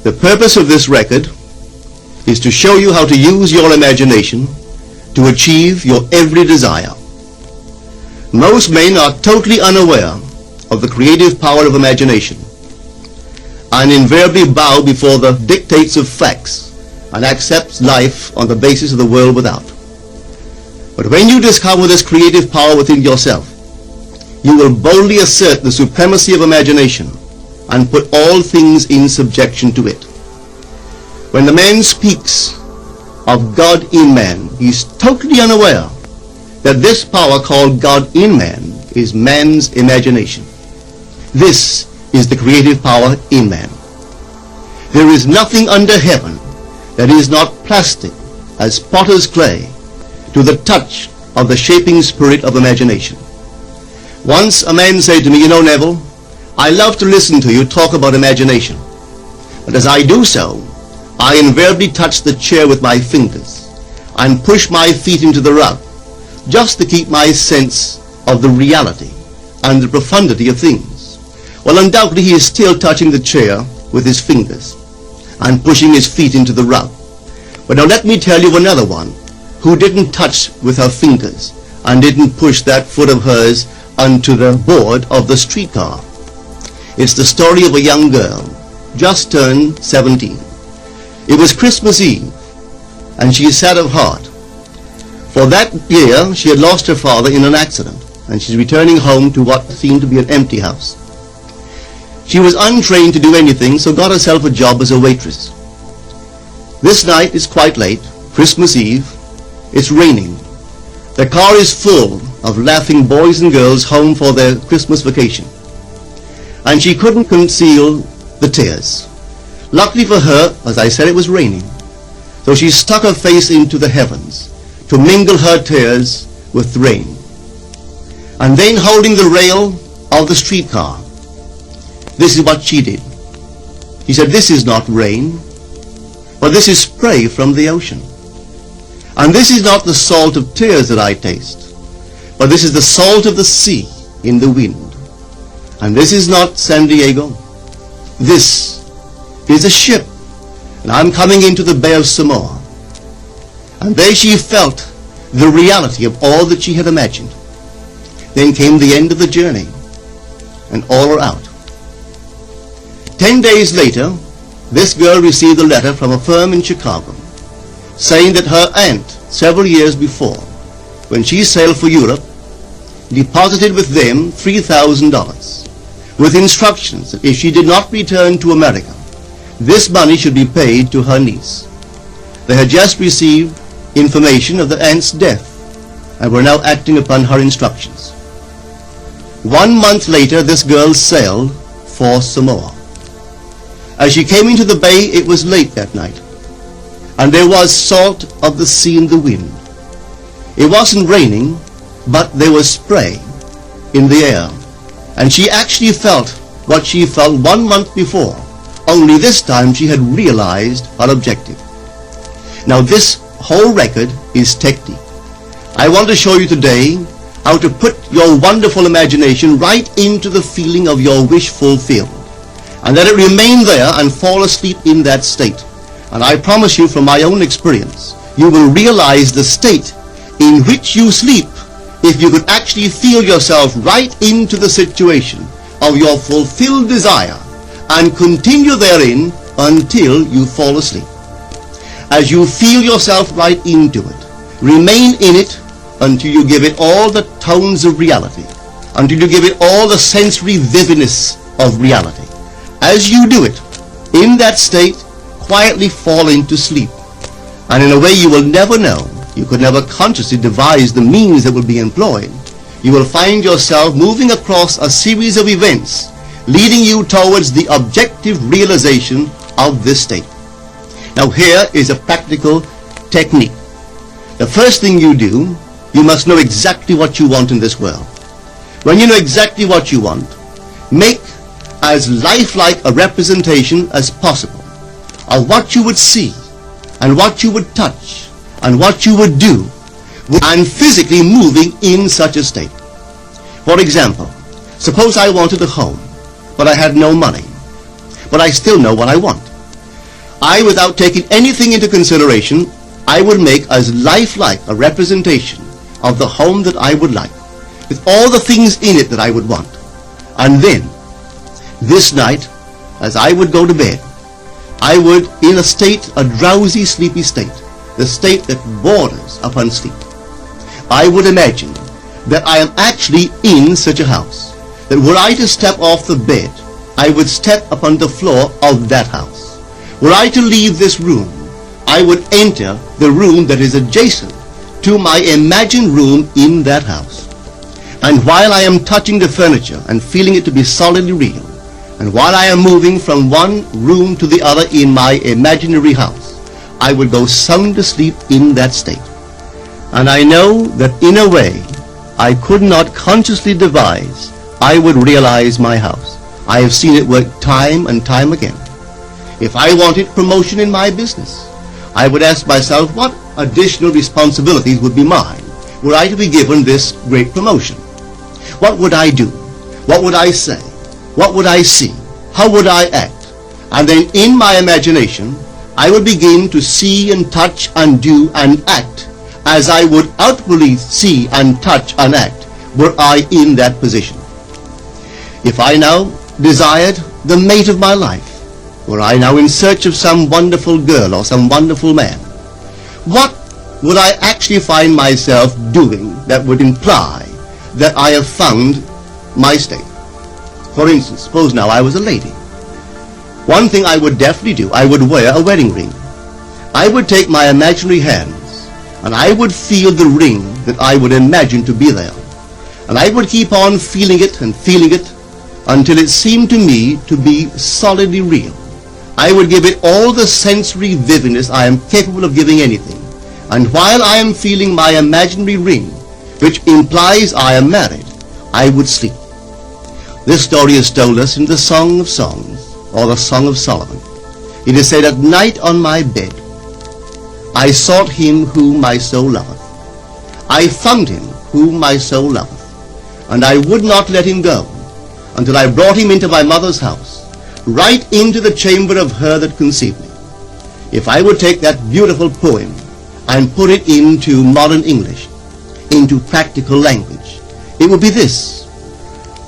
The purpose of this record is to show you how to use your imagination to achieve your every desire. Most men are totally unaware of the creative power of imagination and invariably bow before the dictates of facts and accept life on the basis of the world without. But when you discover this creative power within yourself, you will boldly assert the supremacy of imagination and put all things in subjection to it. When the man speaks of God in man, he is totally unaware that this power called God in man is man's imagination. This is the creative power in man. There is nothing under heaven that is not plastic as potter's clay to the touch of the shaping spirit of imagination. Once a man said to me, "You know, Neville, I love to listen to you talk about imagination. But as I do so, I invariably touch the chair with my fingers and push my feet into the rug, just to keep my sense of the reality and the profundity of things." Well, undoubtedly he is still touching the chair with his fingers and pushing his feet into the rug. But now let me tell you another one who didn't touch with her fingers and didn't push that foot of hers onto the board of the streetcar. It's the story of a young girl, just turned 17. It was Christmas Eve, and she is sad of heart. For that year, she had lost her father in an accident, and she's returning home to what seemed to be an empty house. She was untrained to do anything, so got herself a job as a waitress. This night is quite late, Christmas Eve. It's raining. The car is full of laughing boys and girls home for their Christmas vacation. And she couldn't conceal the tears. Luckily for her, as I said, it was raining. So she stuck her face into the heavens to mingle her tears with the rain. And then, holding the rail of the streetcar, this is what she did. She said, "This is not rain, but this is spray from the ocean. And this is not the salt of tears that I taste, but this is the salt of the sea in the wind. And this is not San Diego. This is a ship, and I'm coming into the Bay of Samoa." And there she felt the reality of all that she had imagined. Then came the end of the journey, and all are out. 10 days later, this girl received a letter from a firm in Chicago saying that her aunt, several years before, when she sailed for Europe, deposited with them $3,000 with instructions that if she did not return to America, this money should be paid to her niece. They had just received information of the aunt's death and were now acting upon her instructions. 1 month later, this girl sailed for Samoa. As she came into the bay, it was late that night, and there was salt of the sea in the wind. It wasn't raining, but there was spray in the air, and she actually felt what she felt 1 month before, only this time she had realized her objective. Now this whole record is technique. I want to show you today how to put your wonderful imagination right into the feeling of your wish fulfilled, and let it remain there and fall asleep in that state. And I promise you from my own experience, you will realize the state in which you sleep if you could actually feel yourself right into the situation of your fulfilled desire and continue therein until you fall asleep. As you feel yourself right into it, remain in it until you give it all the tones of reality, until you give it all the sensory vividness of reality. As you do it, in that state, quietly fall into sleep. And in a way you will never know, you could never consciously devise the means that will be employed, you will find yourself moving across a series of events leading you towards the objective realization of this state. Now here is a practical technique. The first thing you do, you must know exactly what you want in this world. When you know exactly what you want, make as lifelike a representation as possible of what you would see and what you would touch and what you would do and physically moving in such a state. For example, suppose I wanted a home, but I had no money, but I still know what I want. without taking anything into consideration, I would make as lifelike a representation of the home that I would like, with all the things in it that I would want. And then, this night, as I would go to bed, I would, in a drowsy, sleepy state, the state that borders upon sleep, I would imagine that I am actually in such a house, that were I to step off the bed, I would step upon the floor of that house. Were I to leave this room, I would enter the room that is adjacent to my imagined room in that house. And while I am touching the furniture and feeling it to be solidly real, and while I am moving from one room to the other in my imaginary house, I would go sound asleep in that state. And I know that in a way I could not consciously devise, I would realize my house. I have seen it work time and time again. If I wanted promotion in my business, I would ask myself what additional responsibilities would be mine were I to be given this great promotion. What would I do? What would I say? What would I see? How would I act? And then in my imagination, I would begin to see and touch and do and act as I would outwardly see and touch and act were I in that position. If I now desired the mate of my life, were I now in search of some wonderful girl or some wonderful man, what would I actually find myself doing that would imply that I have found my state? For instance, suppose now I was a lady. One thing I would definitely do, I would wear a wedding ring. I would take my imaginary hands and I would feel the ring that I would imagine to be there. And I would keep on feeling it until it seemed to me to be solidly real. I would give it all the sensory vividness I am capable of giving anything. And while I am feeling my imaginary ring, which implies I am married, I would sleep. This story is told us in the Song of Songs, or the Song of Solomon. It is said, "At night on my bed, I sought him whom my soul loveth. I found him whom my soul loveth, and I would not let him go, until I brought him into my mother's house, right into the chamber of her that conceived me." If I would take that beautiful poem and put it into modern English, into practical language, it would be this.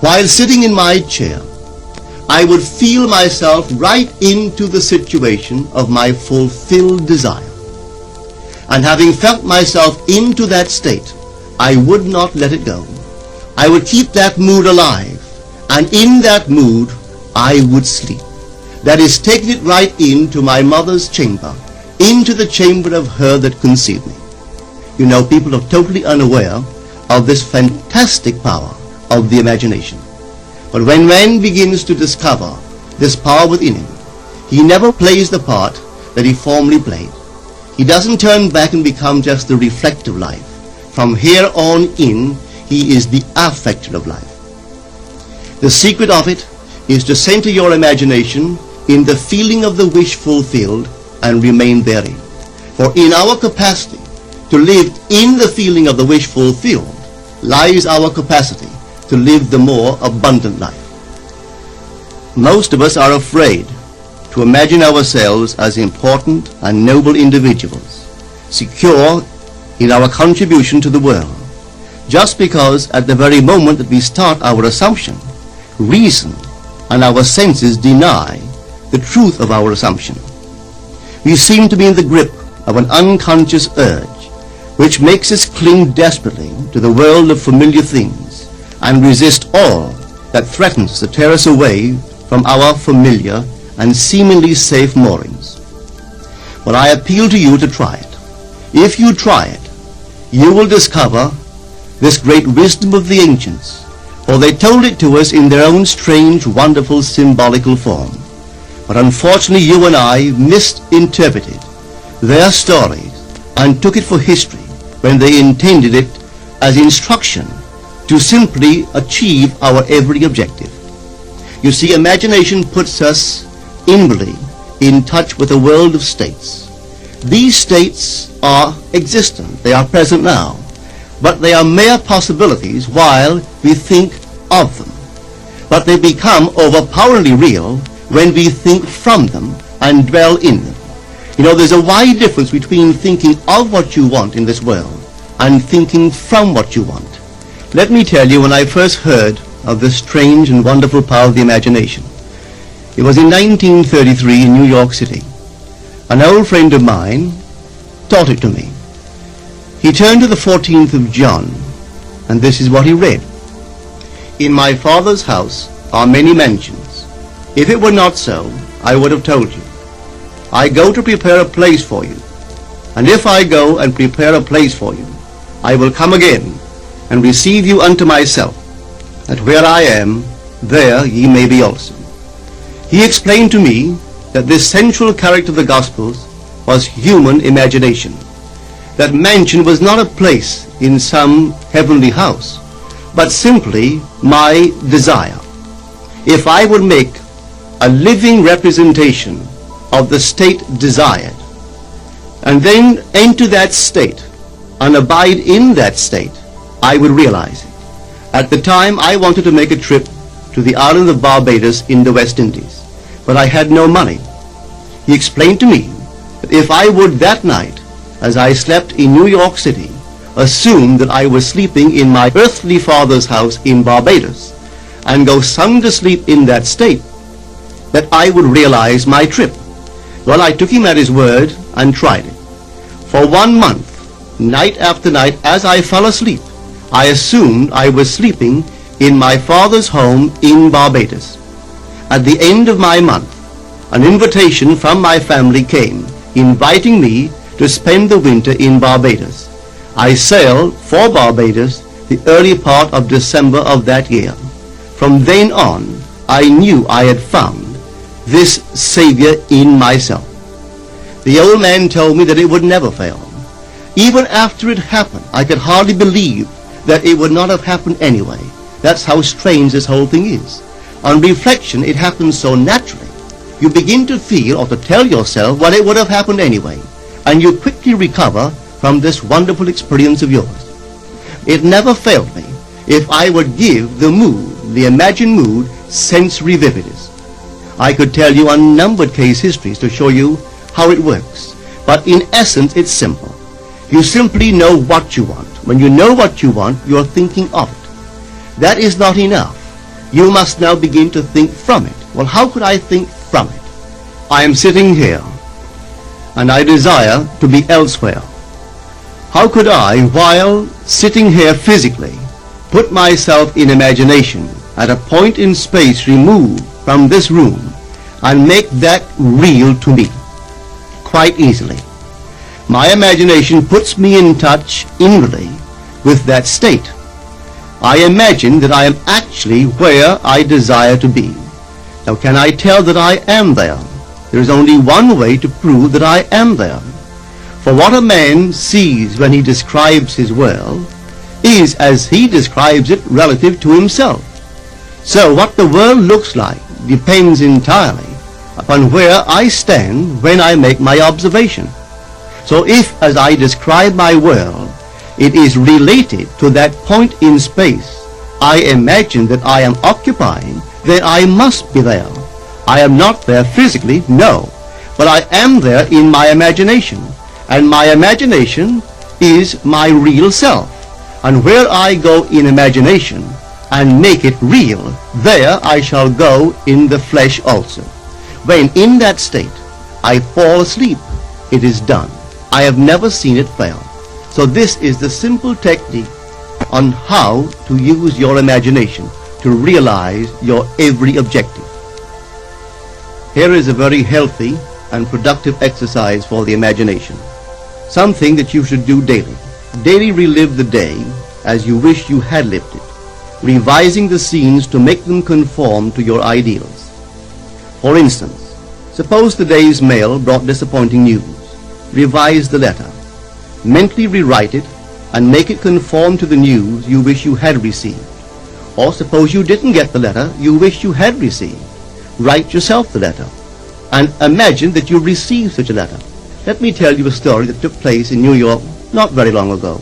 While sitting in my chair, I would feel myself right into the situation of my fulfilled desire. And having felt myself into that state, I would not let it go. I would keep that mood alive, and in that mood, I would sleep. That is, taking it right into my mother's chamber, into the chamber of her that conceived me. You know, people are totally unaware of this fantastic power of the imagination. But when man begins to discover this power within him, he never plays the part that he formerly played. He doesn't turn back and become just the reflective life. From here on in, he is the affecter of life. The secret of it is to center your imagination in the feeling of the wish fulfilled and remain therein. For in our capacity to live in the feeling of the wish fulfilled lies our capacity to live the more abundant life. Most of us are afraid to imagine ourselves as important and noble individuals, secure in our contribution to the world, just because at the very moment that we start our assumption, reason and our senses deny the truth of our assumption. We seem to be in the grip of an unconscious urge which makes us cling desperately to the world of familiar things and resist all that threatens to tear us away from our familiar and seemingly safe moorings. But I appeal to you to try it. If you try it, you will discover this great wisdom of the ancients, for they told it to us in their own strange, wonderful, symbolical form. But unfortunately, you and I misinterpreted their stories and took it for history when they intended it as instruction to simply achieve our every objective. You see, imagination puts us inwardly in touch with a world of states. These states are existent, they are present now, but they are mere possibilities while we think of them. But they become overpoweringly real when we think from them and dwell in them. You know, there's a wide difference between thinking of what you want in this world and thinking from what you want. Let me tell you, when I first heard of this strange and wonderful power of the imagination, it was in 1933 in New York City. An old friend of mine taught it to me. He turned to the 14th of John, and this is what he read. In my Father's house are many mansions. If it were not so, I would have told you. I go to prepare a place for you. And if I go and prepare a place for you, I will come again and receive you unto myself, that where I am, there ye may be also. He explained to me that this central character of the Gospels was human imagination. That mansion was not a place in some heavenly house, but simply my desire. If I would make a living representation of the state desired, and then enter that state and abide in that state, I would realize it. At the time, I wanted to make a trip to the island of Barbados in the West Indies, but I had no money. He explained to me that if I would that night, as I slept in New York City, assume that I was sleeping in my earthly father's house in Barbados, and go sound asleep in that state, that I would realize my trip. Well, I took him at his word and tried it. For 1 month, night after night, as I fell asleep, I assumed I was sleeping in my father's home in Barbados. At the end of my month, an invitation from my family came, inviting me to spend the winter in Barbados. I sailed for Barbados the early part of December of that year. From then on, I knew I had found this Savior in myself. The old man told me that it would never fail. Even after it happened, I could hardly believe that it would not have happened anyway. That's how strange this whole thing is. On reflection, it happens so naturally. You begin to feel or to tell yourself, well, it would have happened anyway, and you quickly recover from this wonderful experience of yours. It never failed me if I would give the mood, the imagined mood, sensory vividness. I could tell you unnumbered case histories to show you how it works, but in essence it's simple. You simply know what you want. When you know what you want, you're thinking of it. That is not enough. You must now begin to think from it. Well, how could I think from it? I am sitting here, and I desire to be elsewhere. How could I, while sitting here physically, put myself in imagination at a point in space removed from this room and make that real to me? Quite easily. My imagination puts me in touch inwardly with that state. I imagine that I am actually where I desire to be. Now, can I tell that I am there? There is only one way to prove that I am there. For what a man sees when he describes his world is as he describes it relative to himself. So what the world looks like depends entirely upon where I stand when I make my observation. So if, as I describe my world, it is related to that point in space I imagine that I am occupying, then I must be there. I am not there physically, no, but I am there in my imagination, and my imagination is my real self. And where I go in imagination and make it real, there I shall go in the flesh also. When in that state I fall asleep, it is done. I have never seen it fail. So this is the simple technique on how to use your imagination to realize your every objective. Here is a very healthy and productive exercise for the imagination. Something that you should do daily. Daily relive the day as you wish you had lived it, revising the scenes to make them conform to your ideals. For instance, suppose the day's mail brought disappointing news. Revise the letter. Mentally rewrite it and make it conform to the news you wish you had received. Or suppose you didn't get the letter you wish you had received. Write yourself the letter and imagine that you received such a letter. Let me tell you a story that took place in New York not very long ago.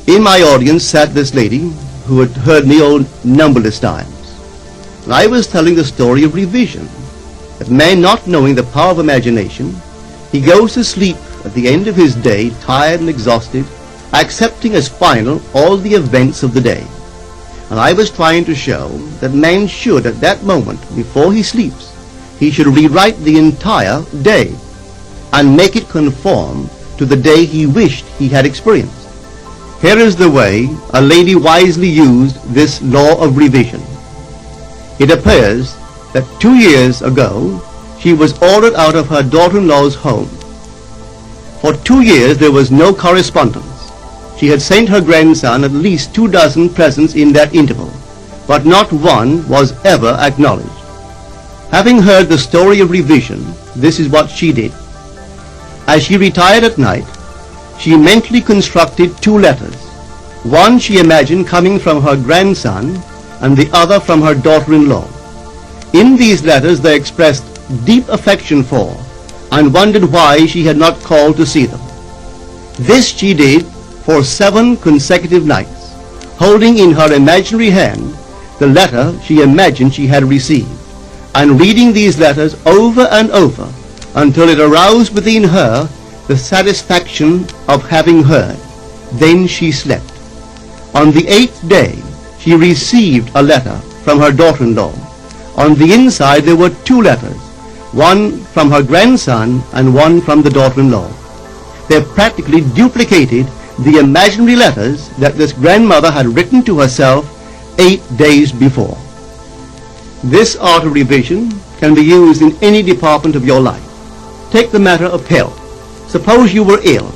In my audience sat this lady who had heard me numberless times. And I was telling the story of revision, that man, not knowing the power of imagination, He goes to sleep at the end of his day, tired and exhausted, accepting as final all the events of the day. And I was trying to show that man should, at that moment, before he sleeps, he should rewrite the entire day and make it conform to the day he wished he had experienced. Here is the way a lady wisely used this law of revision. It appears that 2 years ago she was ordered out of her daughter-in-law's home. For 2 years there was no correspondence. She had sent her grandson at least 24 presents in that interval, but not one was ever acknowledged. Having heard the story of revision, this is what she did. As she retired at night, she mentally constructed 2 letters. One she imagined coming from her grandson and the other from her daughter-in-law. In these letters they expressed deep affection for and wondered why she had not called to see them. This she did for 7 consecutive nights, holding in her imaginary hand the letter she imagined she had received, and reading these letters over and over until it aroused within her the satisfaction of having heard. Then she slept. On the 8th day she received a letter from her daughter-in-law. On the inside there were 2 letters, one from her grandson and one from the daughter-in-law. They practically duplicated the imaginary letters that this grandmother had written to herself 8 days before. This art of revision can be used in any department of your life. Take the matter of health. Suppose you were ill.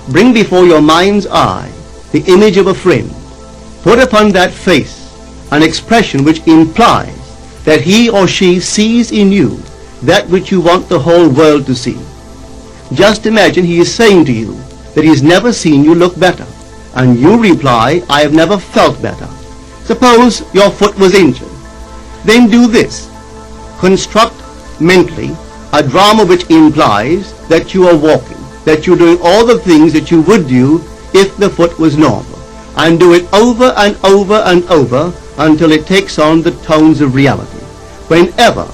Bring before your mind's eye the image of a friend. Put upon that face an expression which implies that he or she sees in you that which you want the whole world to see. Just imagine he is saying to you that he has never seen you look better, and you reply, I have never felt better. Suppose your foot was injured. Then do this. Construct mentally a drama which implies that you are walking, that you're doing all the things that you would do if the foot was normal, and do it over and over and over until it takes on the tones of reality. Whenever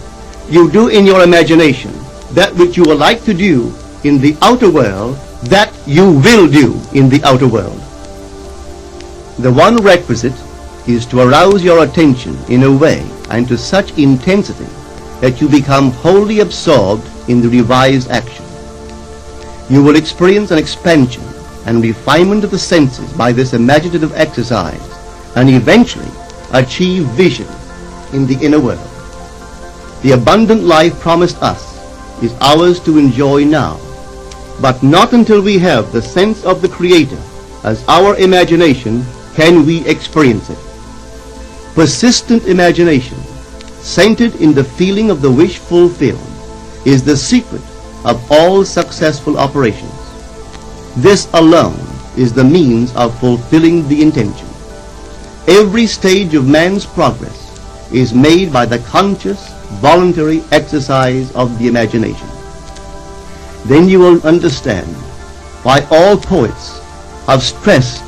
you do in your imagination that which you would like to do in the outer world, that you will do in the outer world. The one requisite is to arouse your attention in a way and to such intensity that you become wholly absorbed in the revised action. You will experience an expansion and refinement of the senses by this imaginative exercise, and eventually achieve vision in the inner world. The abundant life promised us is ours to enjoy now, but not until we have the sense of the Creator as our imagination can we experience it. Persistent imagination, centered in the feeling of the wish fulfilled, is the secret of all successful operations. This alone is the means of fulfilling the intention. Every stage of man's progress is made by the conscious, voluntary exercise of the imagination. Then you will understand why all poets have stressed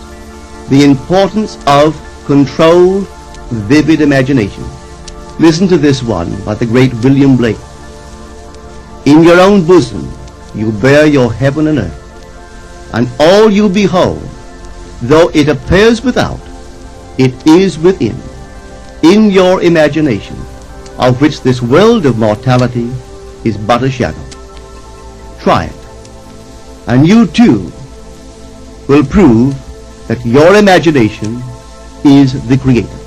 the importance of controlled, vivid imagination. Listen to this one by the great William Blake. In your own bosom you bear your heaven and earth, and all you behold, though it appears without, it is within, in your imagination, of which this world of mortality is but a shadow. Try it, and you too will prove that your imagination is the Creator.